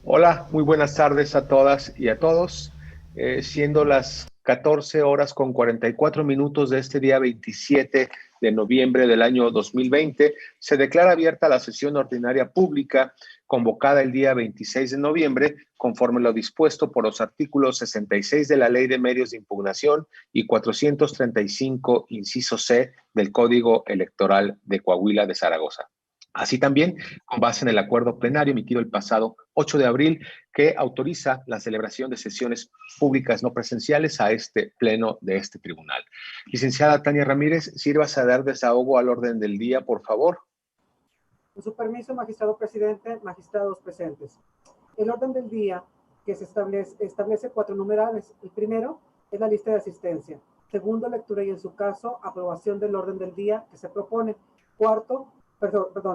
Hola, muy buenas tardes a todas y a todos. Siendo las 14 horas con 44 minutos de este día 27 de noviembre del año 2020, se declara abierta la sesión ordinaria pública convocada el día 26 de noviembre, conforme lo dispuesto por los artículos 66 de la Ley de Medios de Impugnación y 435, inciso C, del Código Electoral de Coahuila de Zaragoza. Así también, con base en el acuerdo plenario emitido el pasado 8 de abril, que autoriza la celebración de sesiones públicas no presenciales a este pleno de este tribunal. Licenciada Tania Ramírez, sírvase a dar desahogo al orden del día, por favor. Con su permiso, magistrado presidente, magistrados presentes. El orden del día que se establece 4 numerales. El primero es la lista de asistencia. Segundo, lectura y en su caso, aprobación del orden del día que se propone.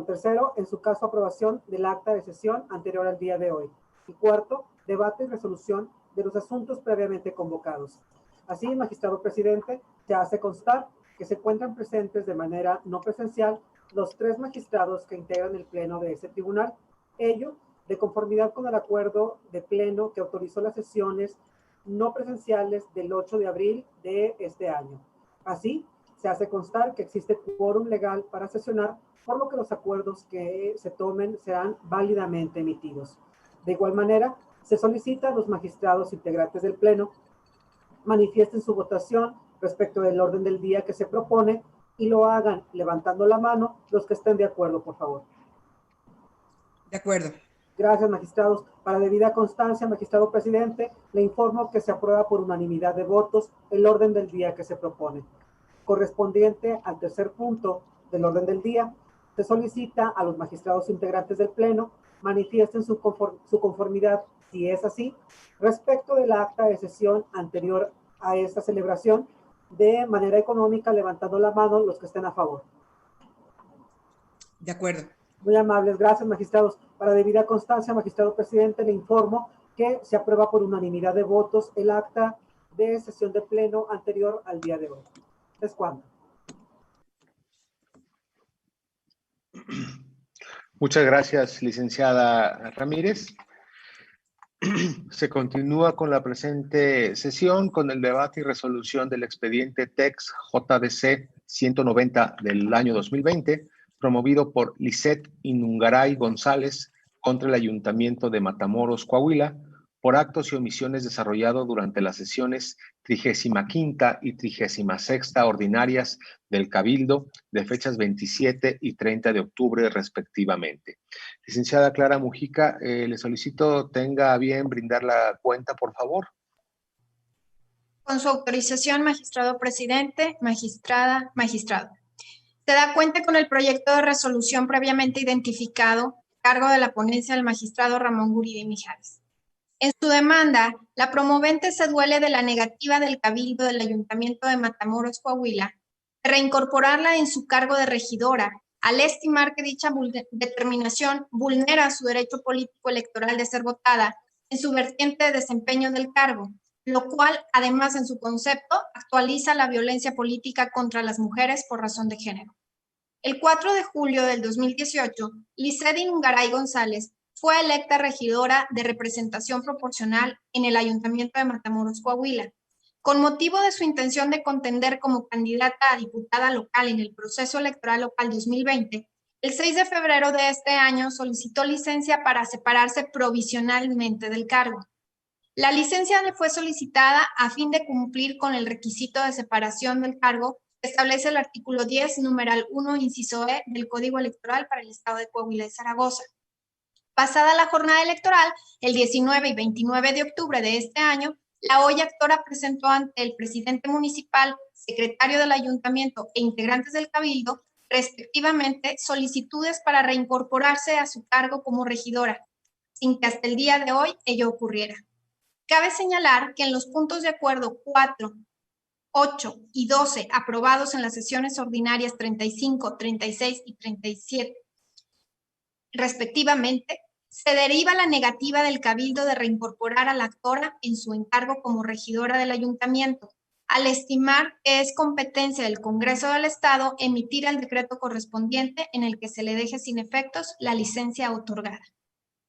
Tercero, en su caso, aprobación del acta de sesión anterior al día de hoy. Y cuarto, debate y resolución de los asuntos previamente convocados. Así, magistrado presidente, se hace constar que se encuentran presentes de manera no presencial los 3 magistrados que integran el pleno de ese tribunal. Ello, de conformidad con el acuerdo de pleno que autorizó las sesiones no presenciales del 8 de abril de este año. Así, se hace constar que existe quórum legal para sesionar, por lo que los acuerdos que se tomen serán válidamente emitidos. De igual manera, se solicita a los magistrados integrantes del pleno manifiesten su votación respecto del orden del día que se propone y lo hagan levantando la mano los que estén de acuerdo, por favor. De acuerdo. Gracias, magistrados. Para debida constancia, magistrado presidente, le informo que se aprueba por unanimidad de votos el orden del día que se propone. Correspondiente al tercer punto del orden del día, se solicita a los magistrados integrantes del pleno manifiesten su conformidad, si es así, respecto del acta de sesión anterior a esta celebración, de manera económica, levantando la mano los que estén a favor. De acuerdo. Muy amables, gracias, magistrados. Para debida constancia, magistrado presidente, le informo que se aprueba por unanimidad de votos el acta de sesión de pleno anterior al día de hoy. ¿Es cuándo? Muchas gracias, licenciada Ramírez. Se continúa con la presente sesión con el debate y resolución del expediente TEX JDC 190 del año 2020, promovido por Lisette Inungaray González contra el Ayuntamiento de Matamoros, Coahuila, por actos y omisiones desarrollados durante las sesiones 35ª y 36ª ordinarias del Cabildo de fechas 27 y 30 de octubre respectivamente. Licenciada Clara Mujica, le solicito tenga a bien brindar la cuenta, por favor. Con su autorización, magistrado presidente, magistrada, magistrado. Se da cuenta con el proyecto de resolución previamente identificado, cargo de la ponencia del magistrado Ramón Guridi Mijares. En su demanda, la promovente se duele de la negativa del Cabildo del Ayuntamiento de Matamoros, Coahuila, de reincorporarla en su cargo de regidora, al estimar que dicha determinación vulnera su derecho político electoral de ser votada en su vertiente de desempeño del cargo, lo cual, además, en su concepto, actualiza la violencia política contra las mujeres por razón de género. El 4 de julio del 2018, Lisette Inungaray González fue electa regidora de representación proporcional en el Ayuntamiento de Matamoros, Coahuila. Con motivo de su intención de contender como candidata a diputada local en el proceso electoral local 2020, el 6 de febrero de este año solicitó licencia para separarse provisionalmente del cargo. La licencia le fue solicitada a fin de cumplir con el requisito de separación del cargo que establece el artículo 10, numeral 1, inciso E del Código Electoral para el Estado de Coahuila y Zaragoza. Pasada la jornada electoral, el 19 y 29 de octubre de este año, la hoy actora presentó ante el presidente municipal, secretario del ayuntamiento e integrantes del cabildo, respectivamente, solicitudes para reincorporarse a su cargo como regidora, sin que hasta el día de hoy ello ocurriera. Cabe señalar que en los puntos de acuerdo 4, 8 y 12 aprobados en las sesiones ordinarias 35, 36 y 37, respectivamente, se deriva la negativa del Cabildo de reincorporar a la actora en su encargo como regidora del ayuntamiento, al estimar que es competencia del Congreso del Estado emitir el decreto correspondiente en el que se le deje sin efectos la licencia otorgada.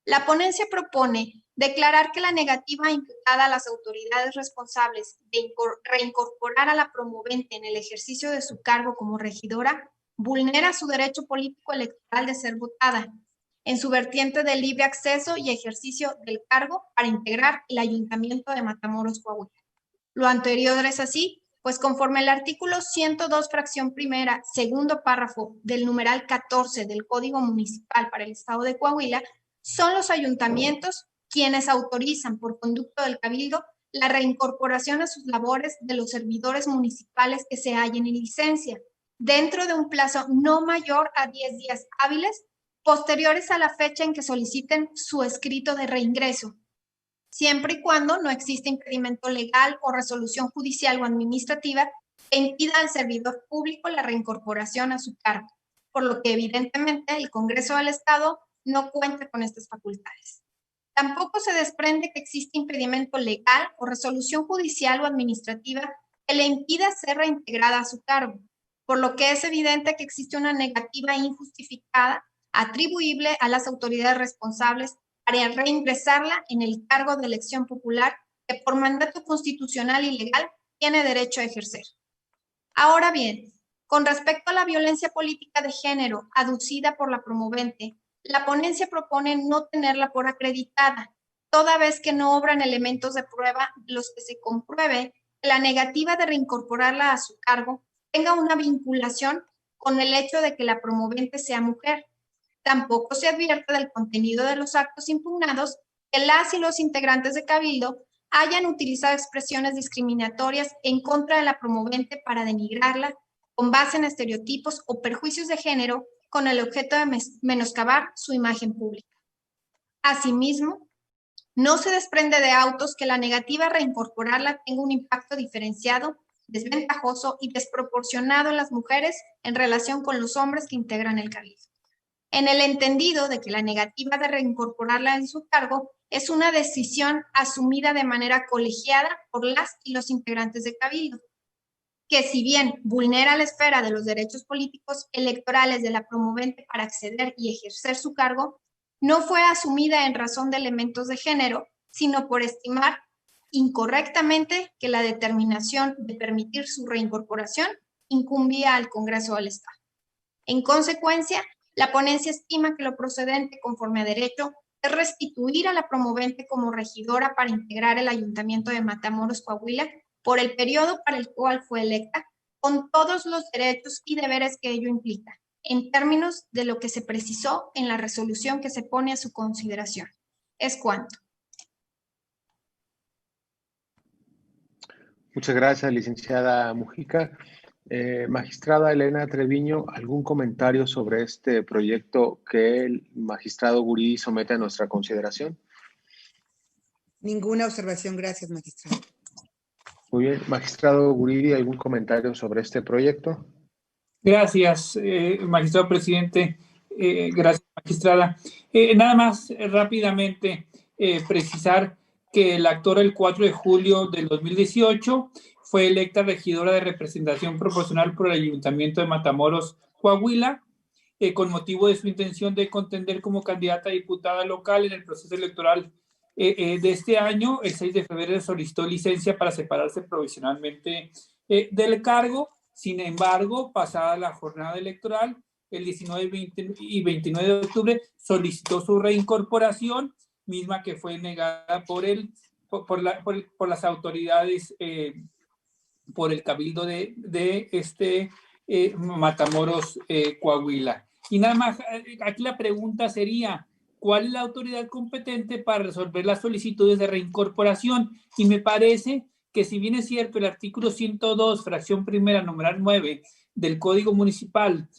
La ponencia propone declarar que la negativa imputada a las autoridades responsables de reincorporar a la promovente en el ejercicio de su cargo como regidora vulnera su derecho político electoral de ser votada en su vertiente de libre acceso y ejercicio del cargo para integrar el Ayuntamiento de Matamoros, Coahuila. Lo anterior es así, pues conforme el artículo 102, fracción primera, segundo párrafo del numeral 14 del Código Municipal para el Estado de Coahuila, son los ayuntamientos quienes autorizan por conducto del Cabildo la reincorporación a sus labores de los servidores municipales que se hallen en licencia, dentro de un plazo no mayor a 10 días hábiles posteriores a la fecha en que soliciten su escrito de reingreso, siempre y cuando no exista impedimento legal o resolución judicial o administrativa que impida al servidor público la reincorporación a su cargo, por lo que evidentemente el Congreso del Estado no cuenta con estas facultades. Tampoco se desprende que existe impedimento legal o resolución judicial o administrativa que le impida ser reintegrada a su cargo, por lo que es evidente que existe una negativa injustificada atribuible a las autoridades responsables para reingresarla en el cargo de elección popular que por mandato constitucional y legal tiene derecho a ejercer. Ahora bien, con respecto a la violencia política de género aducida por la promovente, la ponencia propone no tenerla por acreditada, toda vez que no obran elementos de prueba los que se compruebe que la negativa de reincorporarla a su cargo tenga una vinculación con el hecho de que la promovente sea mujer. Tampoco se advierte del contenido de los actos impugnados que las y los integrantes de Cabildo hayan utilizado expresiones discriminatorias en contra de la promovente para denigrarla con base en estereotipos o perjuicios de género con el objeto de menoscabar su imagen pública. Asimismo, no se desprende de autos que la negativa a reincorporarla tenga un impacto diferenciado, desventajoso y desproporcionado en las mujeres en relación con los hombres que integran el Cabildo, en el entendido de que la negativa de reincorporarla en su cargo es una decisión asumida de manera colegiada por las y los integrantes de Cabildo, que si bien vulnera la esfera de los derechos políticos electorales de la promovente para acceder y ejercer su cargo, no fue asumida en razón de elementos de género, sino por estimar incorrectamente que la determinación de permitir su reincorporación incumbía al Congreso del Estado. En consecuencia, la ponencia estima que lo procedente conforme a derecho es restituir a la promovente como regidora para integrar el Ayuntamiento de Matamoros, Coahuila, por el periodo para el cual fue electa, con todos los derechos y deberes que ello implica, en términos de lo que se precisó en la resolución que se pone a su consideración. Es cuanto. Muchas gracias, licenciada Mujica. Magistrada Elena Treviño, ¿algún comentario sobre este proyecto que el magistrado Guridi somete a nuestra consideración? Ninguna observación, gracias, magistrado. Muy bien. Magistrado Guridi, ¿algún comentario sobre este proyecto? Gracias, magistrado presidente. Gracias, magistrada. Nada más rápidamente precisar que la actora el 4 de julio del 2018 fue electa regidora de representación proporcional por el Ayuntamiento de Matamoros, Coahuila, con motivo de su intención de contender como candidata a diputada local en el proceso electoral de este año. El 6 de febrero solicitó licencia para separarse provisionalmente del cargo. Sin embargo, pasada la jornada electoral, el 19 y 29 de octubre, solicitó su reincorporación, misma que fue negada por las autoridades, por el Cabildo de Matamoros, Coahuila. Y nada más, aquí la pregunta sería, ¿cuál es la autoridad competente para resolver las solicitudes de reincorporación? Y me parece que, si bien es cierto, el artículo 102, fracción primera, numeral 9 del Código Municipal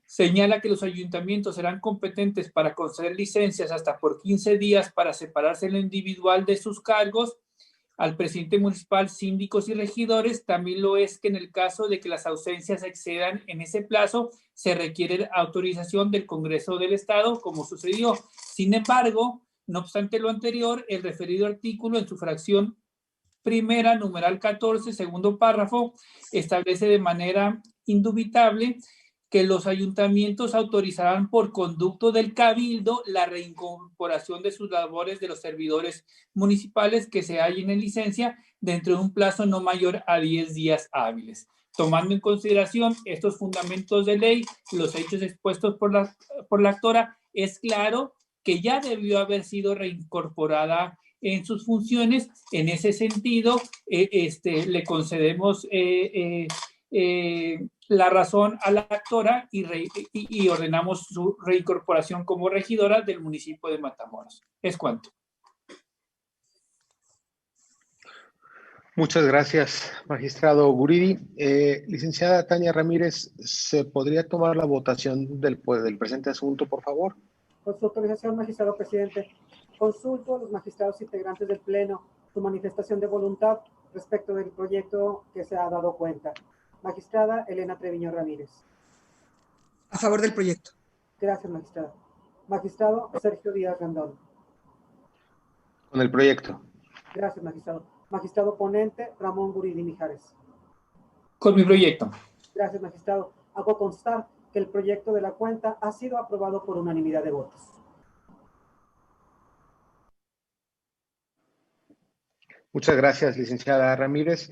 señala que los ayuntamientos serán competentes para conceder licencias hasta por 15 días para separarse en lo individual de sus cargos al presidente municipal, síndicos y regidores, también lo es que en el caso de que las ausencias excedan en ese plazo, se requiere autorización del Congreso del Estado, como sucedió. Sin embargo, no obstante lo anterior, el referido artículo en su fracción primera, numeral 14, segundo párrafo, establece de manera indubitable que los ayuntamientos autorizarán por conducto del cabildo la reincorporación de sus labores de los servidores municipales que se hallen en licencia dentro de un plazo no mayor a 10 días hábiles. Tomando en consideración estos fundamentos de ley, los hechos expuestos por la actora, es claro que ya debió haber sido reincorporada en sus funciones. En ese sentido, le concedemos la razón a la actora y ordenamos su reincorporación como regidora del municipio de Matamoros. Es cuanto. Muchas gracias, magistrado Guridi. Licenciada Tania Ramírez, ¿se podría tomar la votación del presente asunto, por favor? Con su autorización, magistrado presidente, consulto a los magistrados integrantes del Pleno su manifestación de voluntad respecto del proyecto que se ha dado cuenta. Magistrada Elena Treviño Ramírez. A favor del proyecto. Gracias, magistrada. Magistrado Sergio Díaz Randón. Con el proyecto. Gracias, magistrado. Magistrado ponente Ramón Guridi Mijares. Con mi proyecto. Gracias, magistrado. Hago constar que el proyecto de la cuenta ha sido aprobado por unanimidad de votos. Muchas gracias, licenciada Ramírez.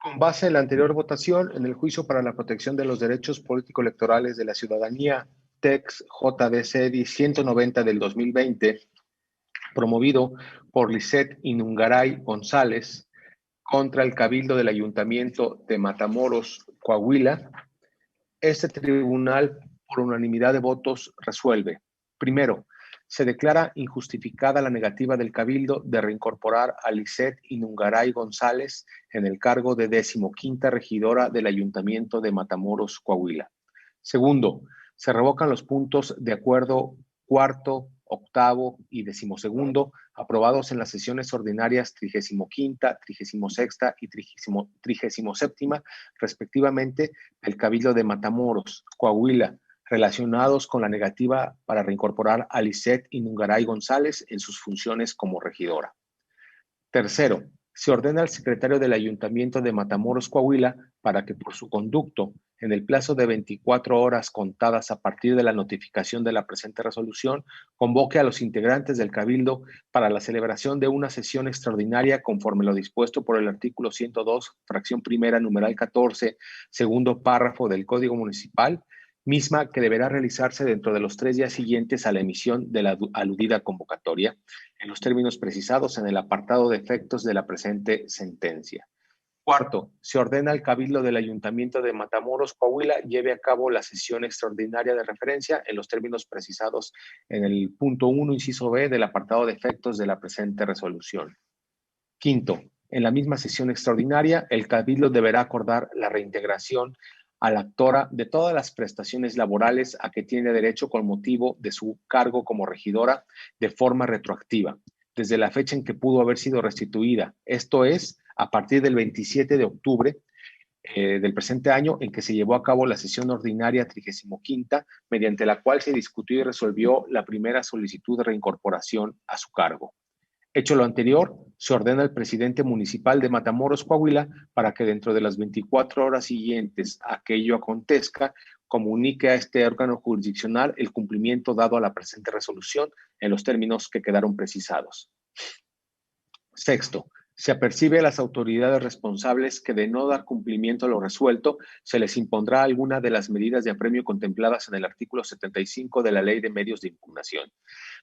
Con base en la anterior votación, en el juicio para la protección de los derechos político-electorales de la ciudadanía, TEX JDC 190 del 2020, promovido por Lisette Inungaray González contra el Cabildo del Ayuntamiento de Matamoros, Coahuila, este tribunal, por unanimidad de votos, resuelve. Primero, se declara injustificada la negativa del Cabildo de reincorporar a Lisette Inungaray González en el cargo de 15ª regidora del Ayuntamiento de Matamoros, Coahuila. Segundo, se revocan los puntos de acuerdo cuarto, octavo y 12º aprobados en las sesiones ordinarias 35ª, 36ª y 37ª, respectivamente, del Cabildo de Matamoros, Coahuila, relacionados con la negativa para reincorporar a Lisette Inungaray González en sus funciones como regidora. Tercero, se ordena al secretario del Ayuntamiento de Matamoros, Coahuila, para que por su conducto, en el plazo de 24 horas contadas a partir de la notificación de la presente resolución, convoque a los integrantes del Cabildo para la celebración de una sesión extraordinaria conforme lo dispuesto por el artículo 102, fracción primera, numeral 14, segundo párrafo del Código Municipal, misma que deberá realizarse dentro de los 3 días siguientes a la emisión de la aludida convocatoria, en los términos precisados en el apartado de efectos de la presente sentencia. Cuarto, se ordena al Cabildo del Ayuntamiento de Matamoros, Coahuila, lleve a cabo la sesión extraordinaria de referencia en los términos precisados en el punto 1, inciso B, del apartado de efectos de la presente resolución. Quinto, en la misma sesión extraordinaria, el Cabildo deberá acordar la reintegración a la actora de todas las prestaciones laborales a que tiene derecho con motivo de su cargo como regidora de forma retroactiva, desde la fecha en que pudo haber sido restituida, esto es, a partir del 27 de octubre del presente año, en que se llevó a cabo la sesión ordinaria 35ª, mediante la cual se discutió y resolvió la primera solicitud de reincorporación a su cargo. Hecho lo anterior, se ordena al presidente municipal de Matamoros, Coahuila, para que dentro de las 24 horas siguientes a que ello acontezca, comunique a este órgano jurisdiccional el cumplimiento dado a la presente resolución en los términos que quedaron precisados. Sexto, se apercibe a las autoridades responsables que de no dar cumplimiento a lo resuelto, se les impondrá alguna de las medidas de apremio contempladas en el artículo 75 de la Ley de Medios de Impugnación,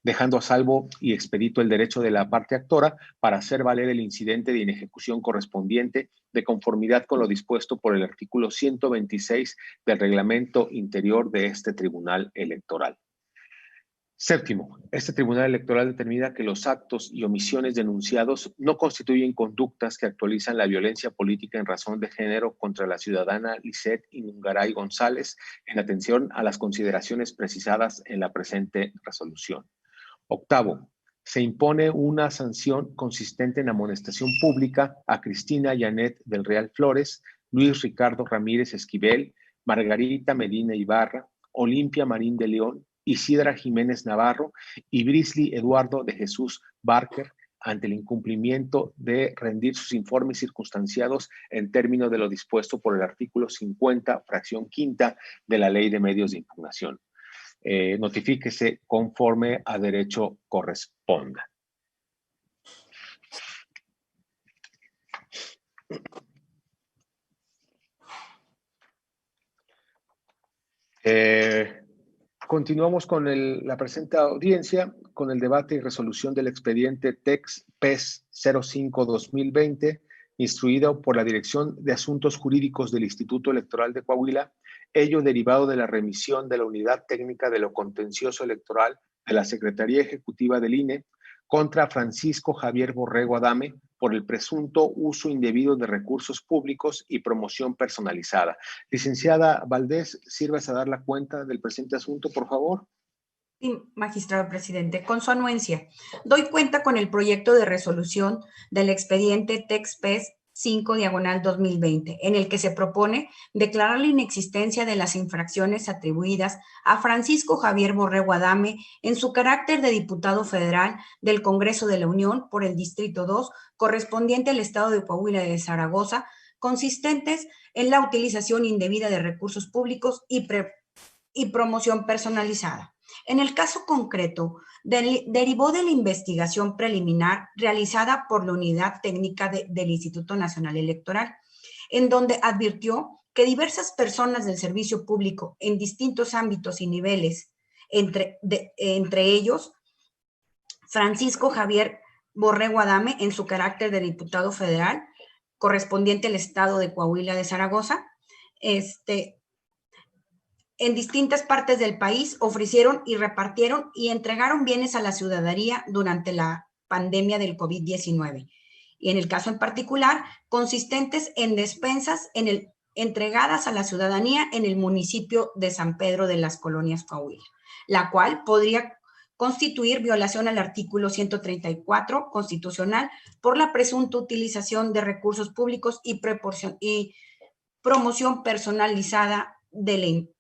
dejando a salvo y expedito el derecho de la parte actora para hacer valer el incidente de inejecución correspondiente de conformidad con lo dispuesto por el artículo 126 del reglamento interior de este Tribunal Electoral. Séptimo, este Tribunal Electoral determina que los actos y omisiones denunciados no constituyen conductas que actualizan la violencia política en razón de género contra la ciudadana Lisette Inungaray González en atención a las consideraciones precisadas en la presente resolución. Octavo, se impone una sanción consistente en amonestación pública a Cristina Janet del Real Flores, Luis Ricardo Ramírez Esquivel, Margarita Medina Ibarra, Olimpia Marín de León, Isidra Jiménez Navarro y Brisley Eduardo de Jesús Barker, ante el incumplimiento de rendir sus informes circunstanciados en términos de lo dispuesto por el artículo 50, fracción quinta de la Ley de Medios de Impugnación. Notifíquese conforme a derecho corresponda. Continuamos con la presente audiencia con el debate y resolución del expediente TEX-PES 05-2020, instruido por la Dirección de Asuntos Jurídicos del Instituto Electoral de Coahuila, ello derivado de la remisión de la Unidad Técnica de lo Contencioso Electoral de la Secretaría Ejecutiva del INE contra Francisco Javier Borrego Adame por el presunto uso indebido de recursos públicos y promoción personalizada. Licenciada Valdés, sírvase a dar la cuenta del presente asunto, por favor. Sí, magistrado presidente, con su anuencia, doy cuenta con el proyecto de resolución del expediente TEX-PES 5/2020, en el que se propone declarar la inexistencia de las infracciones atribuidas a Francisco Javier Borrego Adame en su carácter de diputado federal del Congreso de la Unión por el Distrito 2, correspondiente al Estado de Coahuila de Zaragoza, consistentes en la utilización indebida de recursos públicos y promoción personalizada. En el caso concreto, derivó de la investigación preliminar realizada por la Unidad Técnica del Instituto Nacional Electoral, en donde advirtió que diversas personas del servicio público en distintos ámbitos y niveles, entre ellos Francisco Javier Borrego Adame en su carácter de diputado federal, correspondiente al Estado de Coahuila de Zaragoza, en distintas partes del país ofrecieron y repartieron y entregaron bienes a la ciudadanía durante la pandemia del COVID-19. Y en el caso en particular, consistentes en despensas entregadas a la ciudadanía en el municipio de San Pedro de las Colonias Coahuila, la cual podría constituir violación al artículo 134 constitucional por la presunta utilización de recursos públicos y promoción personalizada de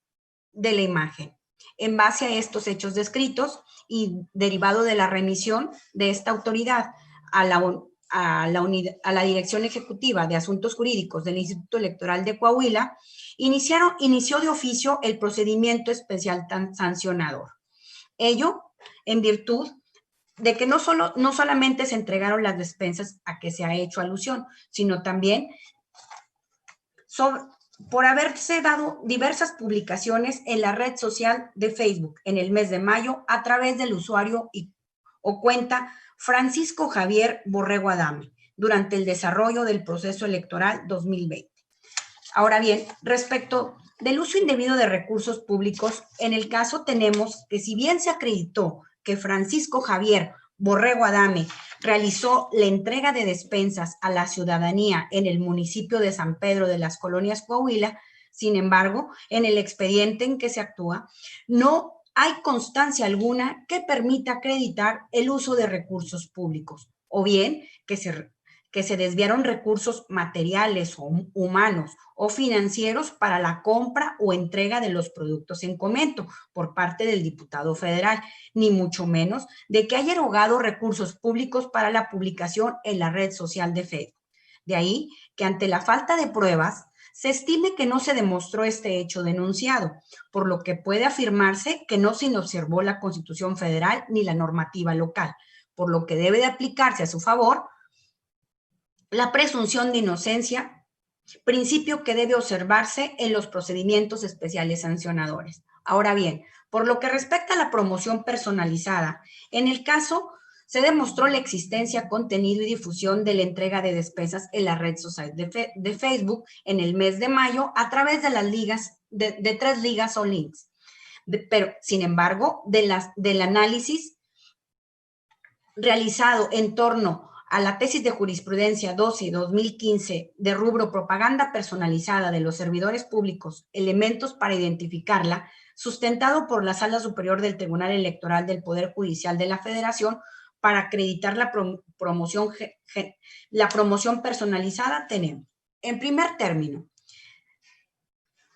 la imagen. En base a estos hechos descritos y derivado de la remisión de esta autoridad a la Dirección Ejecutiva de Asuntos Jurídicos del Instituto Electoral de Coahuila, inició de oficio el procedimiento especial sancionador. Ello en virtud de que no solamente se entregaron las despensas a que se ha hecho alusión, sino también por haberse dado diversas publicaciones en la red social de Facebook en el mes de mayo a través del usuario o cuenta Francisco Javier Borrego Adame durante el desarrollo del proceso electoral 2020. Ahora bien, respecto del uso indebido de recursos públicos, en el caso tenemos que si bien se acreditó que Francisco Javier Borrego Adame realizó la entrega de despensas a la ciudadanía en el municipio de San Pedro de las Colonias Coahuila, sin embargo, en el expediente en que se actúa, no hay constancia alguna que permita acreditar el uso de recursos públicos, o bien que se desviaron recursos materiales o humanos o financieros para la compra o entrega de los productos en comento por parte del diputado federal, ni mucho menos de que haya erogado recursos públicos para la publicación en la red social de Facebook. De ahí que ante la falta de pruebas, se estime que no se demostró este hecho denunciado, por lo que puede afirmarse que no se observó la Constitución Federal ni la normativa local, por lo que debe de aplicarse a su favor la presunción de inocencia, principio que debe observarse en los procedimientos especiales sancionadores. Ahora bien, por lo que respecta a la promoción personalizada, en el caso se demostró la existencia, contenido y difusión de la entrega de despensas en la red social de Facebook en el mes de mayo a través de las ligas, de 3 ligas o links. Pero, sin embargo, del análisis realizado en torno a la tesis de jurisprudencia 12-2015 de rubro propaganda personalizada de los servidores públicos, elementos para identificarla, sustentado por la Sala Superior del Tribunal Electoral del Poder Judicial de la Federación, para acreditar la promoción personalizada, tenemos, en primer término,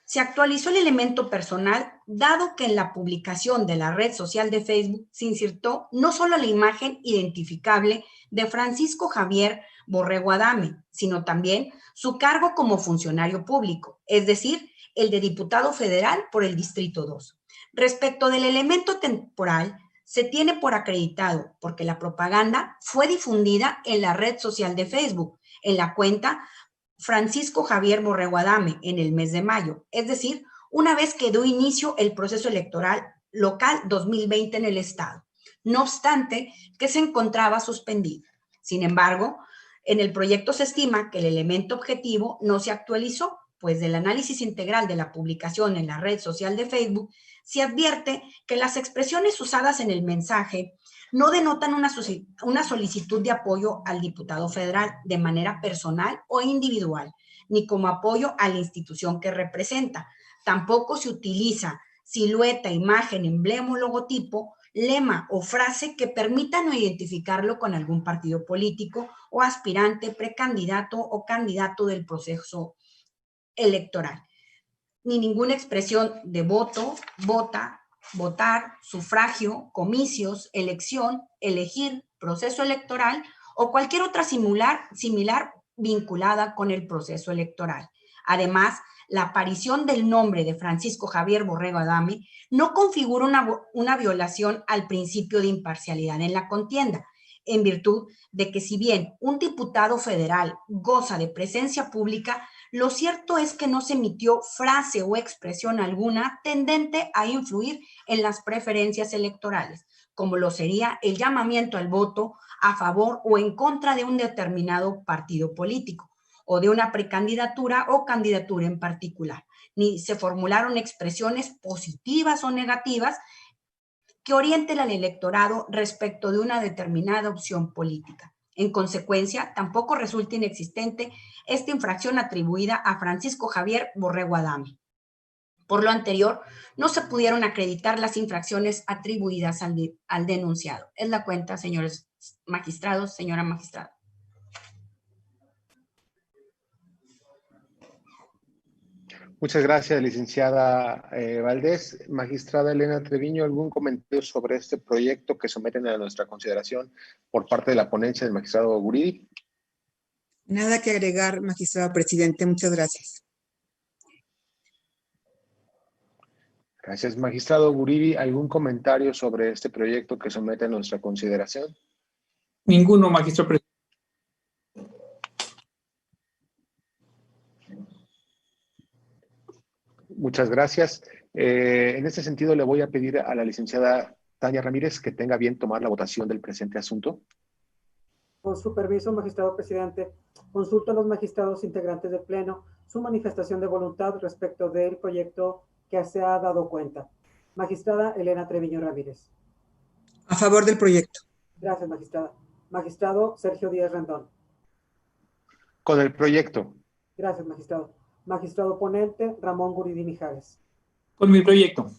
se actualizó el elemento personal dado que en la publicación de la red social de Facebook se insertó no solo la imagen identificable de Francisco Javier Borrego Adame, sino también su cargo como funcionario público, es decir, el de diputado federal por el Distrito 2. Respecto del elemento temporal, se tiene por acreditado porque la propaganda fue difundida en la red social de Facebook, en la cuenta Francisco Javier Borrego Adame, en el mes de mayo, es decir, una vez que dio inicio el proceso electoral local 2020 en el estado, no obstante que se encontraba suspendido. Sin embargo, en el proyecto se estima que el elemento objetivo no se actualizó, pues del análisis integral de la publicación en la red social de Facebook se advierte que las expresiones usadas en el mensaje no denotan una solicitud de apoyo al diputado federal de manera personal o individual, ni como apoyo a la institución que representa. Tampoco se utiliza silueta, imagen, emblema o logotipo, lema o frase que permitan no identificarlo con algún partido político o aspirante, precandidato o candidato del proceso electoral, ni ninguna expresión de voto, vota, votar, sufragio, comicios, elección, elegir, proceso electoral o cualquier otra similar vinculada con el proceso electoral. Además, la aparición del nombre de Francisco Javier Borrego Adame no configura una violación al principio de imparcialidad en la contienda, en virtud de que si bien un diputado federal goza de presencia pública, lo cierto es que no se emitió frase o expresión alguna tendente a influir en las preferencias electorales, como lo sería el llamamiento al voto a favor o en contra de un determinado partido político o de una precandidatura o candidatura en particular, ni se formularon expresiones positivas o negativas que orienten al electorado respecto de una determinada opción política. En consecuencia, tampoco resulta inexistente esta infracción atribuida a Francisco Javier Borrego Adame. Por lo anterior, no se pudieron acreditar las infracciones atribuidas al denunciado. Es la cuenta, señores magistrados, señora magistrada. Muchas gracias, licenciada Valdés. Magistrada Elena Treviño, ¿algún comentario sobre este proyecto que someten a nuestra consideración por parte de la ponencia del magistrado Guridi? Nada que agregar, magistrado presidente. Muchas gracias. Gracias, magistrado Guridi. ¿Algún comentario sobre este proyecto que somete a nuestra consideración? Ninguno, magistrado presidente. Muchas gracias. En este sentido, le voy a pedir a la licenciada Tania Ramírez que tenga bien tomar la votación del presente asunto. Con su permiso, magistrado presidente, consulto a los magistrados integrantes del Pleno su manifestación de voluntad respecto del proyecto que se ha dado cuenta. Magistrada Elena Treviño Ramírez. A favor del proyecto. Gracias, magistrada. Magistrado Sergio Díaz Rendón. Con el proyecto. Gracias, magistrado. Magistrado ponente Ramón Guridi Mijares. Con mi proyecto.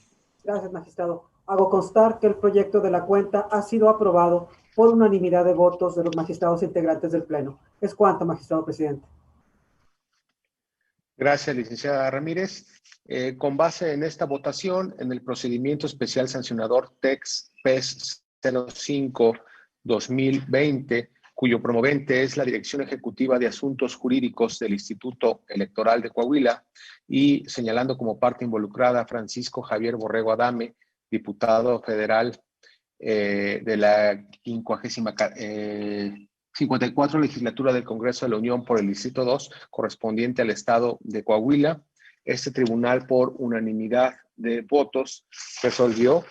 Gracias, magistrado. Hago constar que el proyecto de la cuenta ha sido aprobado por unanimidad de votos de los magistrados integrantes del Pleno. Es cuanto, magistrado presidente. Gracias, licenciada Ramírez. Con base en esta votación, en el procedimiento especial sancionador TEX-PES 05-2020, cuyo promovente es la Dirección Ejecutiva de Asuntos Jurídicos del Instituto Electoral de Coahuila, y señalando como parte involucrada a Francisco Javier Borrego Adame, diputado federal de la 54 legislatura del Congreso de la Unión por el Distrito 2, correspondiente al estado de Coahuila. Este tribunal, por unanimidad de votos, resolvió: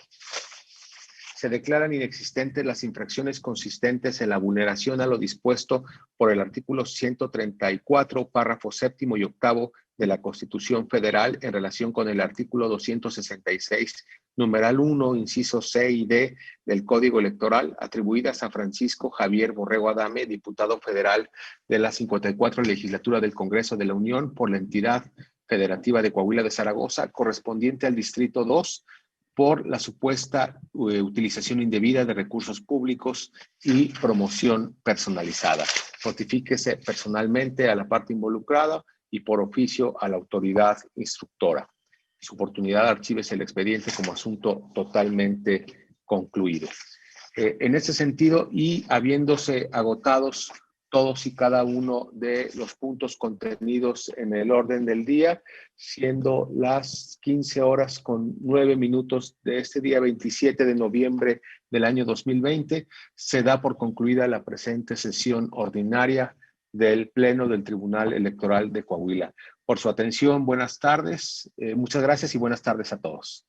se declaran inexistentes las infracciones consistentes en la vulneración a lo dispuesto por el artículo 134, párrafo séptimo y octavo de la Constitución Federal en relación con el artículo 266, numeral 1, incisos C y D del Código Electoral, atribuidas a Francisco Javier Borrego Adame, diputado federal de la 54 legislatura del Congreso de la Unión por la entidad federativa de Coahuila de Zaragoza, correspondiente al Distrito 2, por la supuesta utilización indebida de recursos públicos y promoción personalizada. Notifíquese personalmente a la parte involucrada y por oficio a la autoridad instructora. su oportunidad archívese el expediente como asunto totalmente concluido. En ese sentido, y habiéndose agotados todos y cada uno de los puntos contenidos en el orden del día, siendo las 15:09 de este día 27 de noviembre del año 2020, se da por concluida la presente sesión ordinaria del Pleno del Tribunal Electoral de Coahuila. Por su atención, buenas tardes, muchas gracias y buenas tardes a todos.